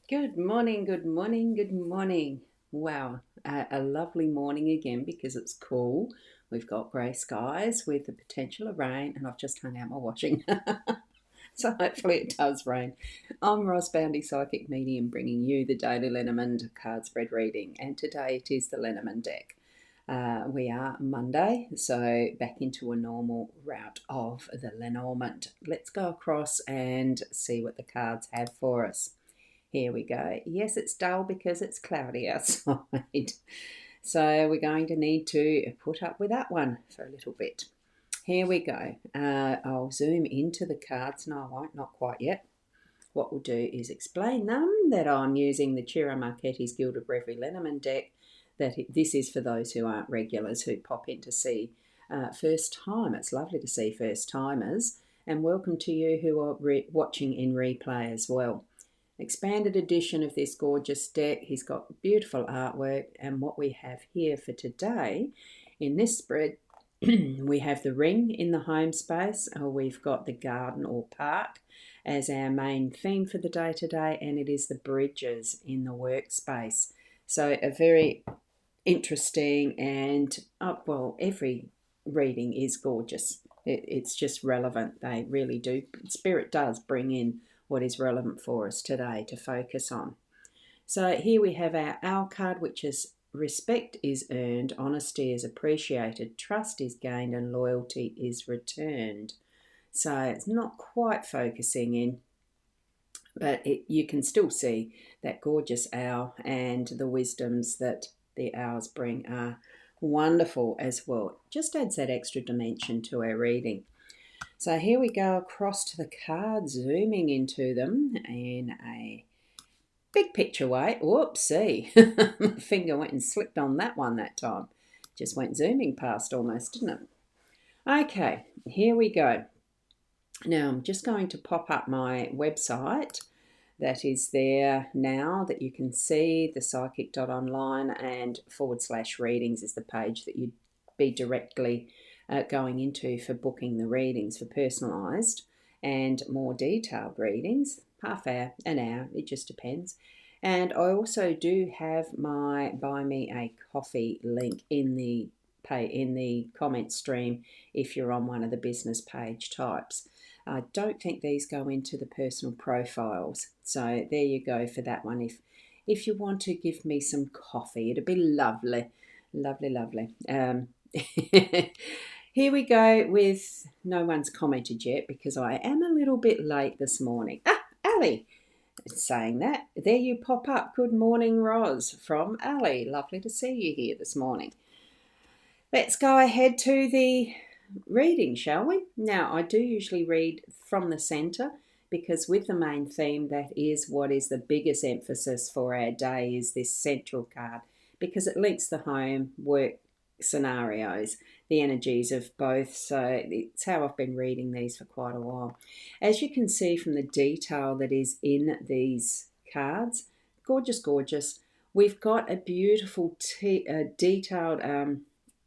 Good morning, good morning, good morning. Wow, a lovely morning again because it's cool. We've got grey skies with the potential of rain, and I've just hung out my washing. So hopefully it does rain. I'm rosboundy psychic medium bringing you the daily Lenormand card spread reading, and today it is the Lenormand deck. We are Monday, so back into a normal route of the Lenormand. Let's go across and see what the cards have for us. Here we go. Yes, it's dull because it's cloudy outside. So we're going to need to put up with that one for a little bit. Here we go. I'll zoom into the cards. No, I won't, not quite yet. What we'll do is explain them, that I'm using the Ciro Marchetti's Gilded Reverie Lenormand deck, this is for those who aren't regulars who pop in to see first time. It's lovely to see first timers, and welcome to you who are watching in replay as well. Expanded edition of this gorgeous deck. He's got beautiful artwork, and what we have here for today in this spread, we have the ring in the home space, or we've got the garden or park as our main theme for the day today, and it is the bridges in the workspace. So a very interesting and, well, every reading is gorgeous. It's just relevant. They really do. Spirit does bring in what is relevant for us today to focus on. So here we have our owl card, which is respect is earned, honesty is appreciated, trust is gained, and loyalty is returned. So it's not quite focusing in, but you can still see that gorgeous owl, and the wisdoms that the owls bring are wonderful as well. Just adds that extra dimension to our reading. So here we go across to the cards, zooming into them in a big picture way. Whoopsie, my finger went and slipped on that one that time. Just went zooming past almost, didn't it? Okay, here we go. Now I'm just going to pop up my website that is there now that you can see, the psychic.online, and /readings is the page that you'd be directly going into for booking the readings for personalised and more detailed readings, half hour, an hour, it just depends. And I also do have my Buy Me a Coffee link in the comment stream if you're on one of the business page types. I don't think these go into the personal profiles, so there you go for that one. If you want to give me some coffee, it'd be lovely, lovely, lovely. Here we go with, no one's commented yet because I am a little bit late this morning. Ali, saying that, there you pop up. Good morning, Roz, from Ali. Lovely to see you here this morning. Let's go ahead to the reading, shall we? Now, I do usually read from the centre because with the main theme, that is what is the biggest emphasis for our day, is this central card, because it links the home, work scenarios, the energies of both. So it's how I've been reading these for quite a while. As you can see from the detail that is in these cards, gorgeous, gorgeous. We've got a beautiful detailed,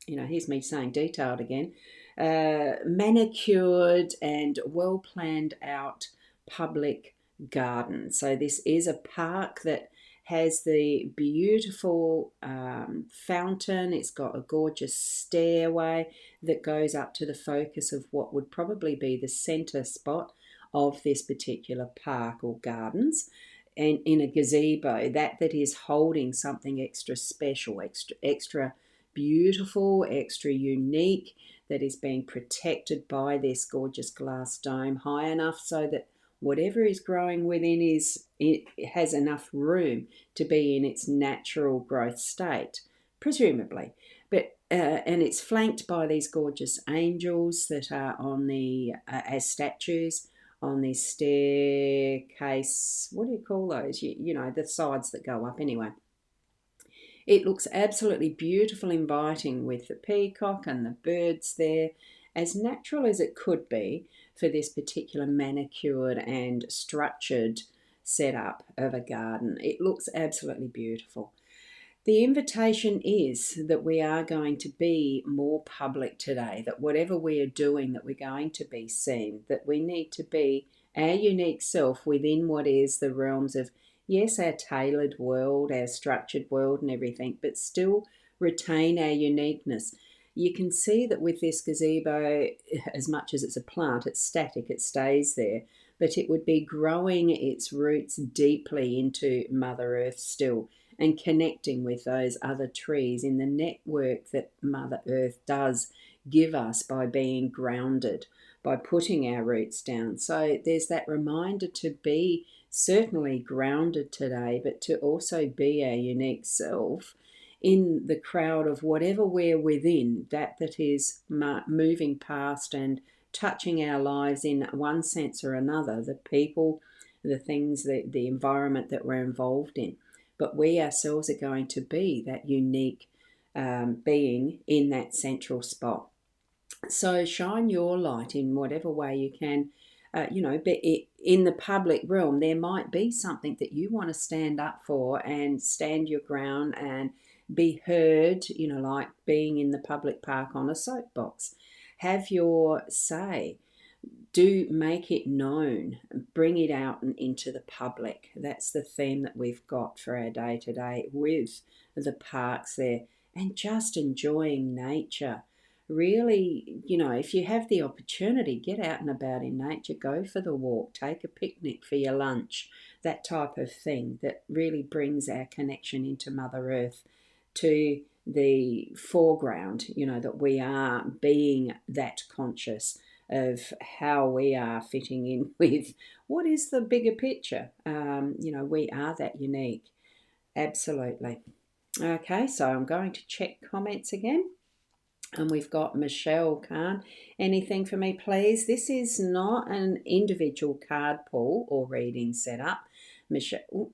here's me saying detailed again, manicured and well planned out public garden. So this is a park that has the beautiful fountain. It's got a gorgeous stairway that goes up to the focus of what would probably be the centre spot of this particular park or gardens, and in a gazebo that is holding something extra special, extra beautiful, extra unique, that is being protected by this gorgeous glass dome high enough so that whatever is growing within it has enough room to be in its natural growth state, presumably. But and it's flanked by these gorgeous angels that are on the as statues on this staircase. What do you call those? You know, the sides that go up anyway. It looks absolutely beautiful, inviting, with the peacock and the birds there, as natural as it could be for this particular manicured and structured setup of a garden. It looks absolutely beautiful. The invitation is that we are going to be more public today, that whatever we are doing, that we're going to be seen, that we need to be our unique self within what is the realms of yes, our tailored world, our structured world and everything, but still retain our uniqueness. You can see that with this gazebo, as much as it's a plant, it's static, it stays there, but it would be growing its roots deeply into Mother Earth still and connecting with those other trees in the network that Mother Earth does give us by being grounded, by putting our roots down. So there's that reminder to be certainly grounded today, but to also be our unique self in the crowd of whatever we're within, that is moving past and touching our lives in one sense or another, the people, the things, the environment that we're involved in. But we ourselves are going to be that unique being in that central spot. So shine your light in whatever way you can. But in the public realm, there might be something that you want to stand up for and stand your ground and be heard, like being in the public park on a soapbox. Have your say. Do make it known, bring it out and into the public. That's the theme that we've got for our day today with the parks there and just enjoying nature. Really, if you have the opportunity, get out and about in nature, go for the walk, take a picnic for your lunch, that type of thing that really brings our connection into Mother Earth to the foreground, that we are being that conscious of how we are fitting in with what is the bigger picture. We are that unique. Absolutely. Okay, so I'm going to check comments again. And we've got Michelle Khan. Anything for me, please? This is not an individual card pull or reading setup. Michelle,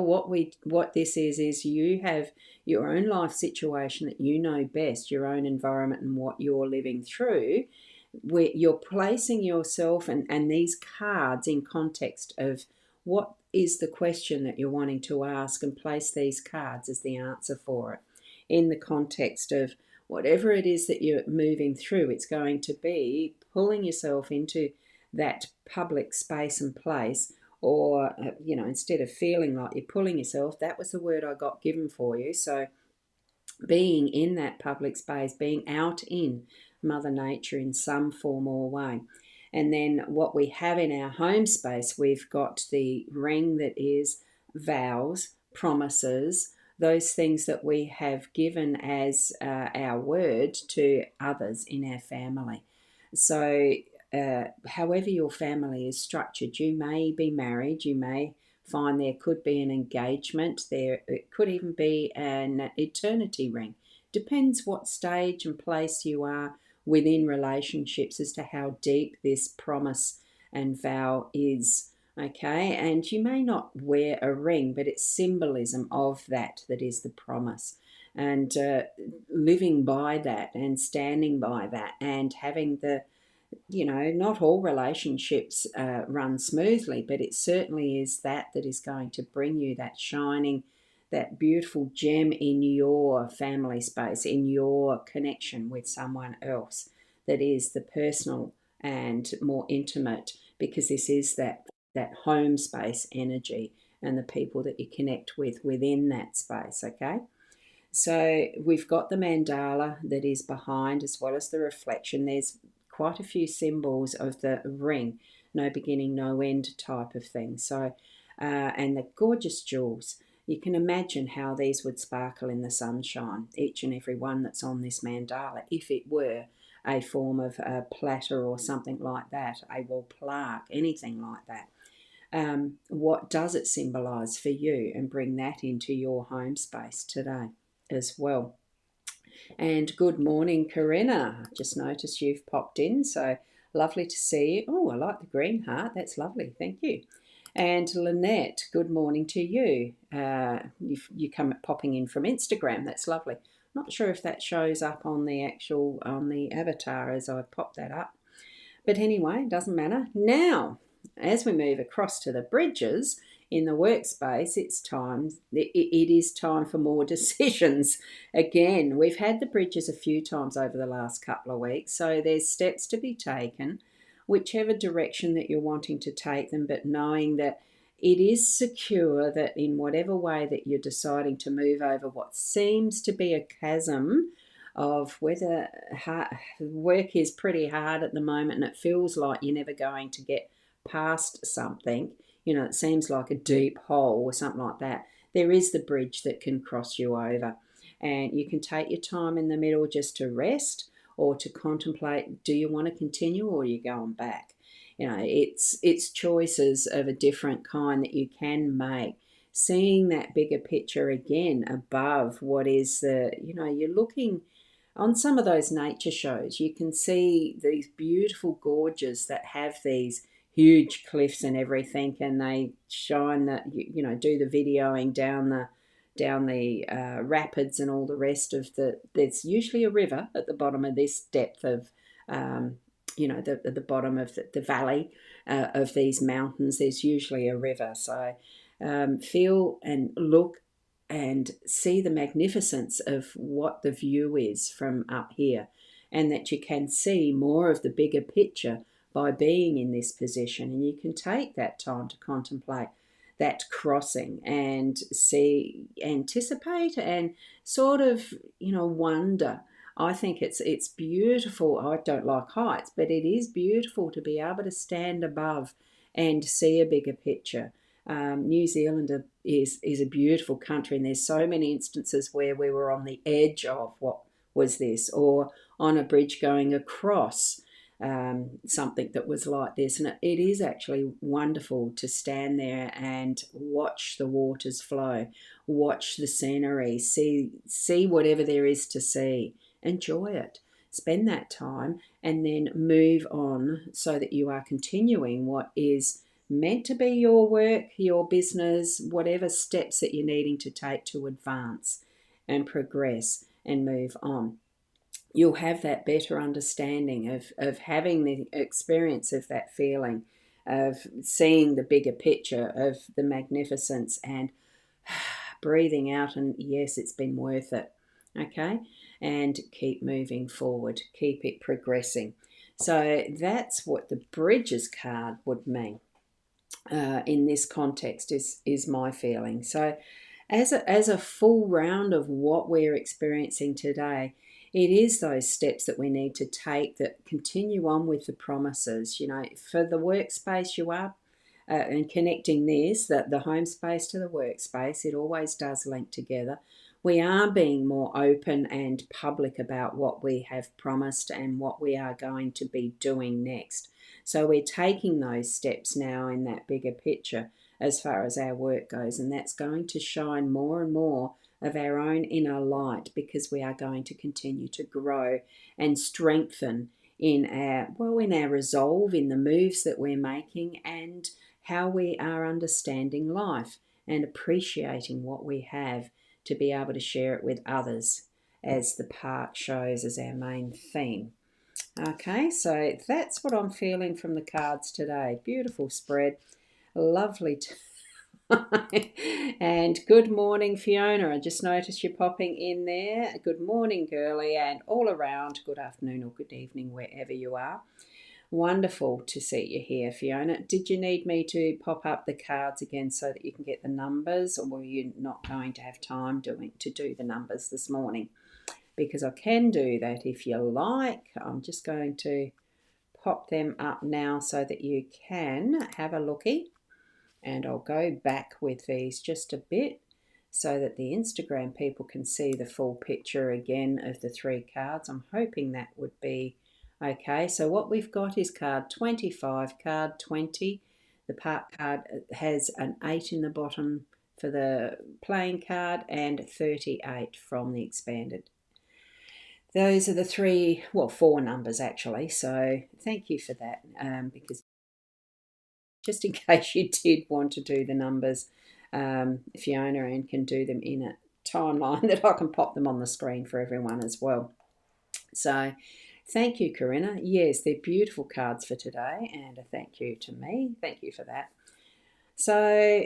what this is you have your own life situation that you know best, your own environment and what you're living through, where you're placing yourself and these cards in context of what is the question that you're wanting to ask, and place these cards as the answer for it in the context of whatever it is that you're moving through. It's going to be pulling yourself into that public space and place, or instead of feeling like you're pulling yourself, that was the word I got given for you. So being in that public space, being out in Mother Nature in some form or way. And then what we have in our home space, we've got the ring that is vows, promises, those things that we have given as our word to others in our family. So however your family is structured, you may be married, you may find there could be an engagement, there it could even be an eternity ring. Depends what stage and place you are within relationships as to how deep this promise and vow is. Okay, and you may not wear a ring, but it's symbolism of that is the promise, and living by that and standing by that and having the not all relationships run smoothly, but it certainly is that is going to bring you that shining, that beautiful gem in your family space, in your connection with someone else, that is the personal and more intimate, because this is that home space energy and the people that you connect with within that space. Okay, so we've got the mandala that is behind, as well as the reflection. There's quite a few symbols of the ring, no beginning, no end type of thing. So, and the gorgeous jewels. You can imagine how these would sparkle in the sunshine, each and every one that's on this mandala, if it were a form of a platter or something like that, a wall plaque, anything like that. What does it symbolize for you, and bring that into your home space today as well. And good morning, Corinna. Just noticed you've popped in, so lovely to see you. Oh, I like the green heart. That's lovely. Thank you. And Lynette, good morning to you. You come popping in from Instagram. That's lovely. Not sure if that shows up on the avatar as I pop that up. But anyway, it doesn't matter. Now, as we move across to the bridges in the workspace, it is time for more decisions. Again, we've had the bridges a few times over the last couple of weeks, so there's steps to be taken, whichever direction that you're wanting to take them, but knowing that it is secure that in whatever way that you're deciding to move over what seems to be a chasm of whether work is pretty hard at the moment and it feels like you're never going to get past something, it seems like a deep hole or something like that. There is the bridge that can cross you over, and you can take your time in the middle just to rest or to contemplate, do you want to continue or are you going back? It's choices of a different kind that you can make. Seeing that bigger picture again above what is you're looking on some of those nature shows, you can see these beautiful gorges that have these huge cliffs and everything, and they shine that do the videoing down the rapids and all the rest of there's usually a river at the bottom of this depth of the bottom of the valley of these mountains. There's usually a river, so feel and look and see the magnificence of what the view is from up here, and that you can see more of the bigger picture by being in this position. And you can take that time to contemplate that crossing and see, anticipate, and sort of wonder. I think it's beautiful. I don't like heights, but it is beautiful to be able to stand above and see a bigger picture. New Zealand is a beautiful country, and there's so many instances where we were on the edge of what was this, or on a bridge going across something that was like this. And it is actually wonderful to stand there and watch the waters flow, watch the scenery, see whatever there is to see, enjoy it, spend that time, and then move on so that you are continuing what is meant to be your work, your business, whatever steps that you're needing to take to advance and progress and move on. You'll have that better understanding of having the experience of that feeling, of seeing the bigger picture of the magnificence, and breathing out, and yes, it's been worth it. Okay, and keep moving forward, keep it progressing. So that's what the Bridges card would mean in this context, is my feeling. So as a full round of what we're experiencing today, it is those steps that we need to take that continue on with the promises. For the workspace you are, and connecting this, that the home space to the workspace, it always does link together. We are being more open and public about what we have promised and what we are going to be doing next. So we're taking those steps now in that bigger picture as far as our work goes, and that's going to shine more and more of our own inner light, because we are going to continue to grow and strengthen in our resolve, in the moves that we're making, and how we are understanding life and appreciating what we have to be able to share it with others, as the park shows as our main theme. Okay, so that's what I'm feeling from the cards today. Beautiful spread. Lovely. And good morning, Fiona. I just noticed you popping in there. Good morning, girly, and all around good afternoon or good evening, wherever you are. Wonderful to see you here, Fiona. Did you need me to pop up the cards again so that you can get the numbers, or were you not going to have time to do the numbers this morning? Because I can do that if you like. I'm just going to pop them up now so that you can have a looky. And I'll go back with these just a bit so that the Instagram people can see the full picture again of the three cards. I'm hoping that would be okay. So what we've got is card 25, card 20. The part card has an 8 in the bottom for the playing card, and 38 from the expanded. Those are the four numbers actually. So thank you for that, because just in case you did want to do the numbers, Fiona, and can do them in a timeline that I can pop them on the screen for everyone as well. So thank you, Corinna. Yes, they're beautiful cards for today, and a thank you to me. Thank you for that. So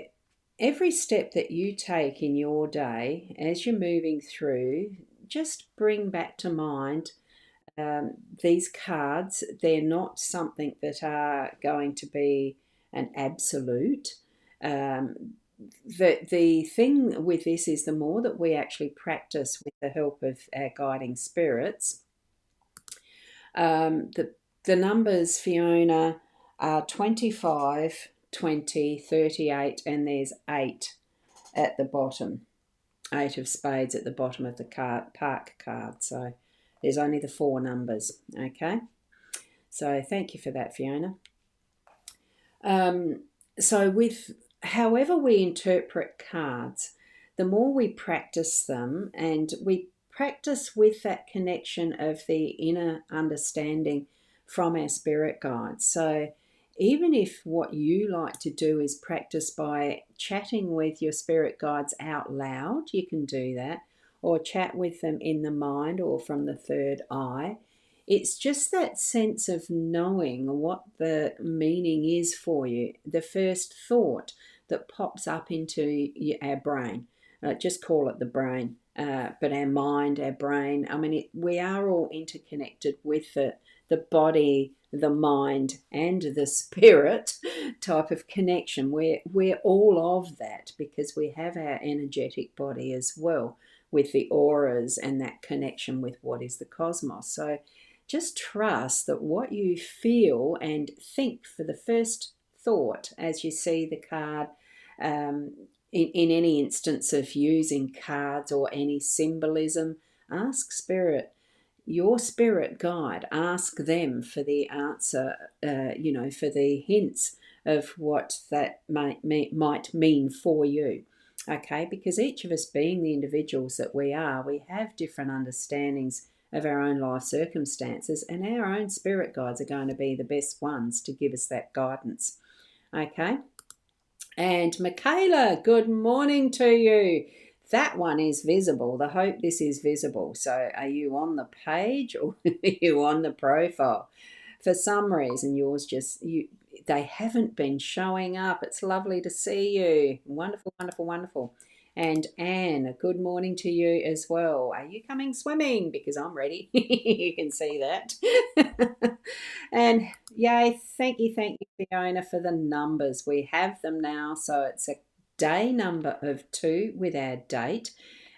every step that you take in your day as you're moving through, just bring back to mind these cards. They're not something that are going to be an absolute. The thing with this is the more that we actually practice with the help of our guiding spirits, the numbers, Fiona, are 25, 20, 38, and there's 8 at the bottom. 8 of spades at the bottom of the park card. So there's only the 4 numbers, okay? So thank you for that, Fiona. So with however we interpret cards, the more we practice them, and we practice with that connection of the inner understanding from our spirit guides. So even if what you like to do is practice by chatting with your spirit guides out loud, you can do that, or chat with them in the mind or from the third eye. It's just that sense of knowing what the meaning is for you, the first thought that pops up into our brain. Just call it the brain, but our mind, our brain, I mean, we are all interconnected with the body, the mind, and the spirit type of connection. We're all of that because we have our energetic body as well, with the auras and that connection with what is the cosmos. So just trust that what you feel and think for the first thought as you see the card, in any instance of using cards or any symbolism, ask spirit, your spirit guide, ask them for the answer, for the hints of what that might mean for you. Okay, because each of us, being the individuals that we are, we have different understandings of our own life circumstances, and our own spirit guides are going to be the best ones to give us that guidance. Okay, and Michaela, good morning to you. That one is visible. I hope this is visible. So are you on the page or are you on the profile? For some reason, yours they haven't been showing up. It's lovely to see you. Wonderful, wonderful, wonderful. And Anne, good morning to you as well. Are you coming swimming? Because I'm ready. You can see that. And yay, thank you, Fiona, for the numbers. We have them now. So it's a day number of 2 with our date.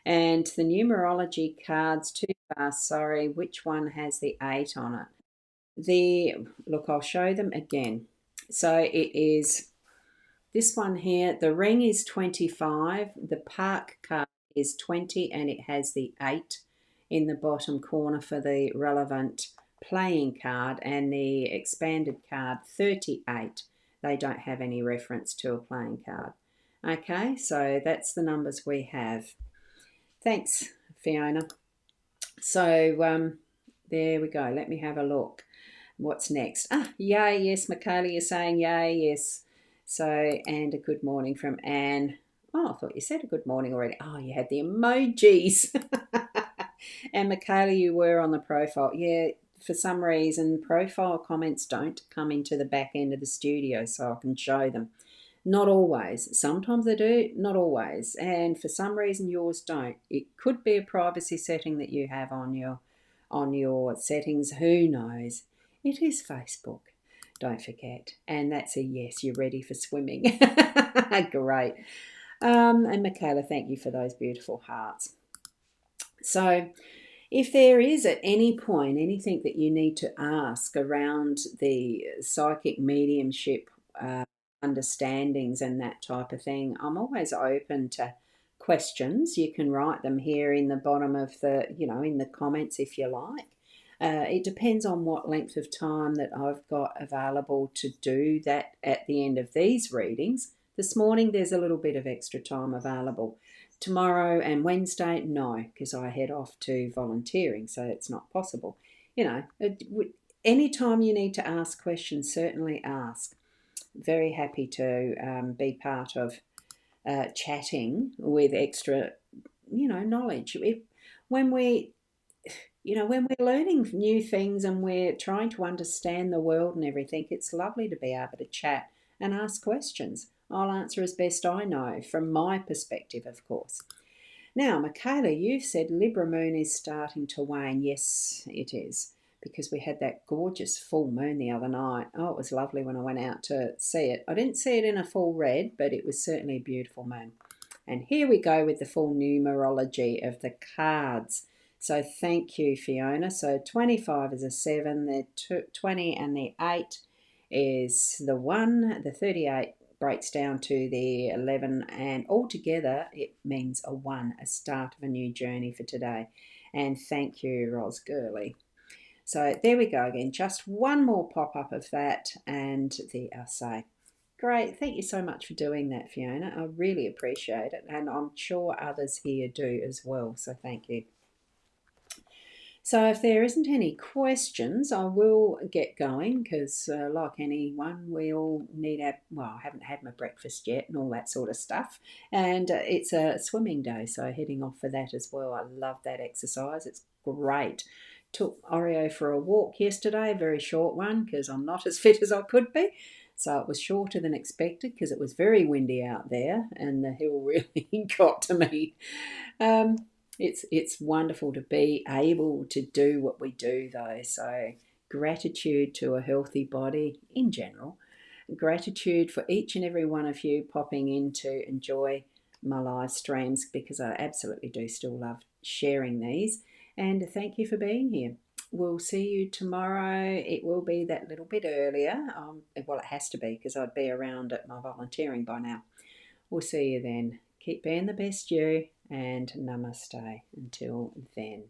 And the numerology cards, too fast, sorry, which one has the 8 on it? Look, I'll show them again. So it is this one here. The ring is 25. The park card is 20, and it has the 8 in the bottom corner for the relevant playing card, and the expanded card 38. They don't have any reference to a playing card. Okay, so that's the numbers we have. Thanks, Fiona. So there we go. Let me have a look. What's next? Yay, yes, Michaela, you're saying yay, yes. So, and a good morning from Anne. Oh, I thought you said a good morning already. Oh, you had the emojis. And Michaela, you were on the profile. Yeah, for some reason, profile comments don't come into the back end of the studio so I can show them. Not always. Sometimes they do, not always. And for some reason, yours don't. It could be a privacy setting that you have on your settings. Who knows? It is Facebook. Don't forget. And that's a yes, you're ready for swimming. Great. And Michaela, thank you for those beautiful hearts. So if there is at any point anything that you need to ask around the psychic mediumship understandings and that type of thing, I'm always open to questions. You can write them here in the bottom of in the comments if you like. It depends on what length of time that I've got available to do that at the end of these readings. This morning there's a little bit of extra time available. Tomorrow and Wednesday, no, because I head off to volunteering, so it's not possible. Anytime you need to ask questions, certainly ask. Very happy to be part of chatting with extra, knowledge. When we're learning new things and we're trying to understand the world and everything, it's lovely to be able to chat and ask questions. I'll answer as best I know from my perspective, of course. Now, Michaela, you've said Libra moon is starting to wane. Yes, it is. because we had that gorgeous full moon the other night. Oh, it was lovely when I went out to see it. I didn't see it in a full red, but it was certainly a beautiful moon. And here we go with the full numerology of the cards. So thank you, Fiona. So 25 is a 7, the 20 and the 8 is the 1, the 38 breaks down to the 11, and altogether it means a 1, a start of a new journey for today. And thank you, Ros Gurley. So there we go again, just one more pop-up of that and the essay. Great, thank you so much for doing that, Fiona. I really appreciate it, and I'm sure others here do as well, so thank you. So if there isn't any questions, I will get going because, like anyone, we all need our, well, I haven't had my breakfast yet and all that sort of stuff. And it's a swimming day, so heading off for that as well. I love that exercise. It's great. Took Oreo for a walk yesterday, a very short one because I'm not as fit as I could be. So it was shorter than expected because it was very windy out there and the hill really got to me. Um, it's wonderful to be able to do what we do, though. So gratitude to a healthy body in general. Gratitude for each and every one of you popping in to enjoy my live streams because I absolutely do still love sharing these. And thank you for being here. We'll see you tomorrow. It will be that little bit earlier. Well, it has to be because I'd be around at my volunteering by now. We'll see you then. Keep being the best you, and namaste until then.